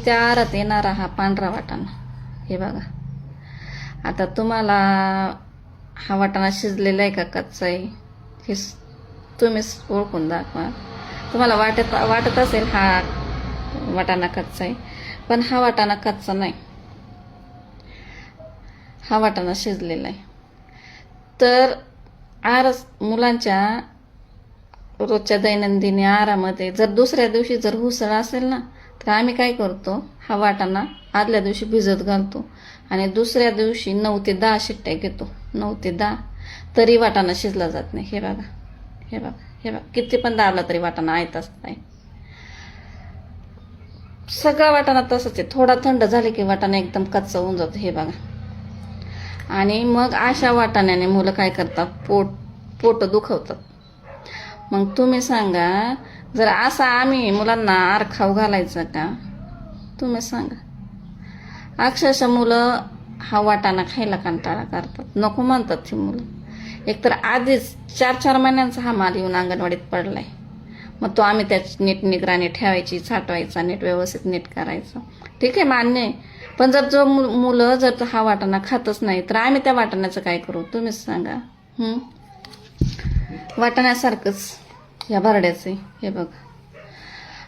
त्या आहारात येणारा हा पांढरा वाटाणा, हे बघा. आता तुम्हाला हा वाटाणा शिजलेला आहे का कच्चा आहे हे तुम्हीच ओळखून दाखवा. तुम्हाला वाटत असेल हा वाटाणा कच्चा आहे, पण हा वाटाणा कच्चा नाही, हा वाटाणा शिजलेला आहे. तर मुलांच्या रोजच्या दैनंदिन आहारामध्ये जर दुसऱ्या दिवशी जर उसळ असेल ना, तर आम्ही काय करतो, हा वाटाणा आदल्या दिवशी भिजत घालतो आणि दुसऱ्या दिवशी 9 ते 10 शिट्ट्या घेतो. 9 ते 10 तरी वाटाणा शिजला जात नाही. हे बघा, हे बघा, हे बघा, किती पण दाबला तरी वाटाणा आयताच नाही. सगळा वाटाणा तसंच आहे. थोडा थंड झाले की वाटाणा एकदम कच्चा होऊन जातो. हे बघा. आणि मग अशा वाटाण्याने मुलं काय करतात, पोट दुखवतात. मग तुम्ही सांगा, जर असा आम्ही मुलांना आहार खाऊ घालायचा का? तुम्ही सांगा. अक्षरशः मुलं हा वाटाणा खायला कंटाळा करतात, नको म्हणतात ती मुलं. एकतर आधीच 4-4 महिन्यांचा हा माल येऊन अंगणवाडीत पडलाय. मग तो आम्ही त्याची नीट निगराणी ठेवायची, छाटवायचा, नीट व्यवस्थित नीट करायचं. ठीक आहे, मान्य आहे. पण जर मुलं जर हा वाटाणा खातच नाही, तर आम्ही त्या वाटाण्याचं काय करू? तुम्हीच सांगा. वाटाण्यासारखंच या भरड्याचे, हे बघा.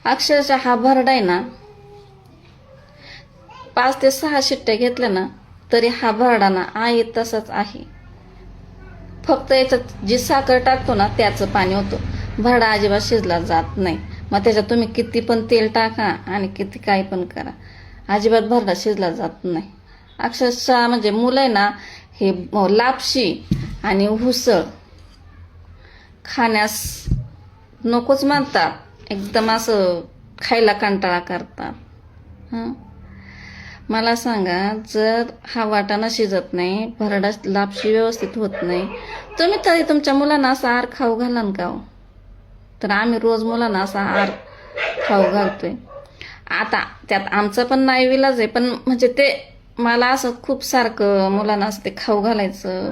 अक्षरशः हा भरडा आहे ना, 5 ते 6 शिट्ट्या घेतल्या ना, तरी हा भरडा ना आहे तसाच आहे. फक्त याच्यात जी साखर टाकतो ना त्याचं पाणी होतं. भरडा अजिबात शिजला जात नाही. मग त्याच्यात तुम्ही किती पण तेल टाका आणि किती काही पण करा, अजिबात भरडा शिजला जात नाही. अक्षरशः म्हणजे मुलं आहे ना, हे लापशी आणि उसळ खाण्यास नकोच म्हणतात. एकदम असं खायला कंटाळा करतात. मला सांगा, जर हा वाटाणा शिजत नाही, भरडा लापशी व्यवस्थित होत नाही, तुम्ही तरी तुमच्या मुलांना असा आहार खाऊ घालान का? तर आम्ही रोज मुलांना असा आहार खाऊ घालतोय. आता त्यात आमचा पण नाईविलाज आहे, पण म्हणजे ते मला असं खूप सारखं मुलांना असं ते खाऊ घालायचं,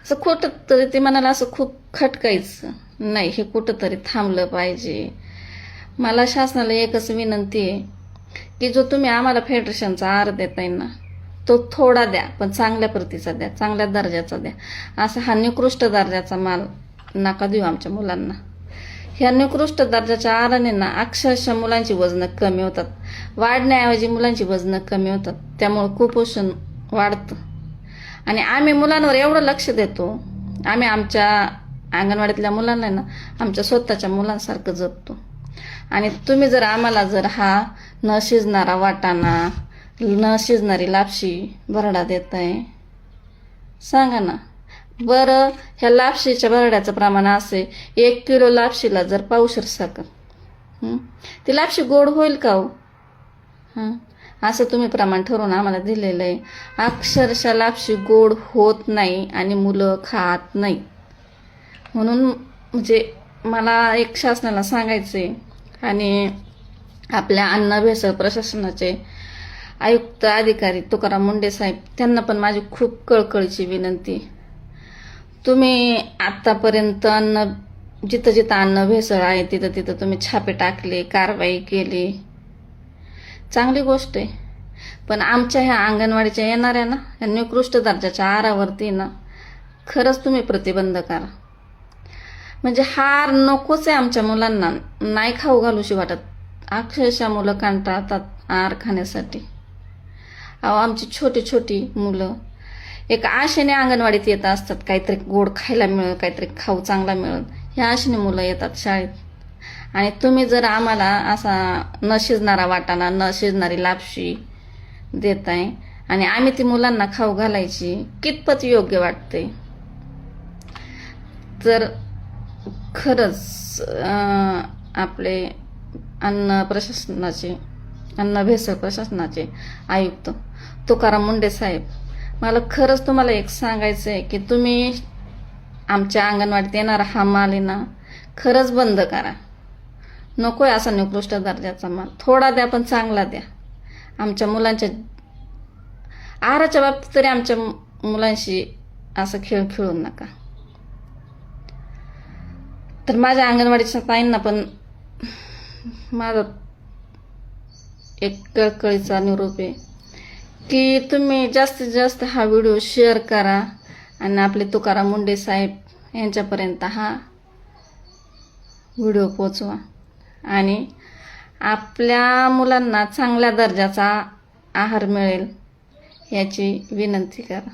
असं कुठं तरी ते मनाला असं खूप खटकायचं. नाही, हे कुठं तरी थांबलं पाहिजे. मला शासनाला एकच विनंती आहे की जो तुम्ही आम्हाला फेडरेशनचा आहार देताय ना, तो थोडा द्या, पण चांगल्या प्रतीचा द्या, चांगल्या दर्जाचा द्या. असा हा निकृष्ट दर्जाचा माल नका देऊ आमच्या मुलांना. ह्या निकृष्ट दर्जाच्या आहाराने ना अक्षरशः मुलांची वजनं कमी होतात, वाढण्याऐवजी मुलांची वजनं कमी होतात. त्यामुळं कुपोषण वाढतं. आणि आम्ही मुलांवर एवढं लक्ष देतो, आम्ही आमच्या अंगणवाडीतल्या मुलांना ना आमच्या स्वतःच्या मुलांसारखं जपतो. आणि तुम्ही जर आम्हाला जर हा न शिजणारा वाटाणा, न शिजणारी लापशी भरडा देताय, सांगा ना बरं. ह्या लापशीच्या भरड्याचं प्रमाण असे, 1 किलो लापशीला जर पावशेर साखर, ती लापशी गोड होईल का हो? असं तुम्ही प्रमाण ठरवून आम्हाला दिलेलं आहे. अक्षरशः लापशी गोड होत नाही आणि मुलं खात नाही. म्हणून म्हणजे मला एक शासनाला सांगायचे आणि आपल्या अन्न भेसळ प्रशासनाचे आयुक्त अधिकारी तुकाराम मुंडे साहेब, त्यांना पण माझी खूप कळकळीची विनंती. तुम्ही आत्तापर्यंत जिथं जिथं अन्न भेसळ आहे तिथं तिथं तुम्ही छापे टाकले, कारवाई केली, चांगली गोष्ट आहे. पण आमच्या ह्या अंगणवाडीच्या येणाऱ्या ना ह्या निकृष्ट दर्जाच्या आहारावरती ना खरंच तुम्ही प्रतिबंध करा. म्हणजे हार नकोच आहे आमच्या मुलांना, नाही खाऊ घालूशी वाटत. अक्षरशः मुलं कंटाळतात आहार खाण्यासाठी. आमची छोटी छोटी मुलं एक आशेने अंगणवाडीत येत असतात, काहीतरी गोड खायला मिळेल, काहीतरी खाऊ चांगला मिळेल, ह्या आशेने मुलं येतात शाळेत. आणि तुम्ही जर आम्हाला असा न शिजणारा वाटाणा, न शिजणारी लापशी देताय आणि आम्ही ती मुलांना खाऊ घालायची, कितपत योग्य वाटते? तर खरंच आपले अन्न भेसळ प्रशासनाचे आयुक्त तुकाराम मुंडे साहेब, मला खरंच तुम्हाला एक सांगायचं आहे की तुम्ही आमच्या अंगणवाडीत येणारा हा माल आहे ना खरंच बंद करा. नकोय असा निकृष्ट दर्जाचा माल. थोडा द्या, पण चांगला द्या. आमच्या मुलांच्या आहाराच्या बाबतीत तरी आमच्या मुलांशी असं खेळ खेळू नका. तर माझ्या अंगणवाडीच्या ताईंना पण माझं एक कळकळीचा निरोप आहे की तुम्ही जास्तीत जास्त हा व्हिडिओ शेअर करा आणि आपले तुकाराम मुंडे साहेब यांच्यापर्यंत हा व्हिडिओ पोचवा आणि आपल्या मुलांना चांगल्या दर्जाचा आहार मिळेल याची विनंती करा.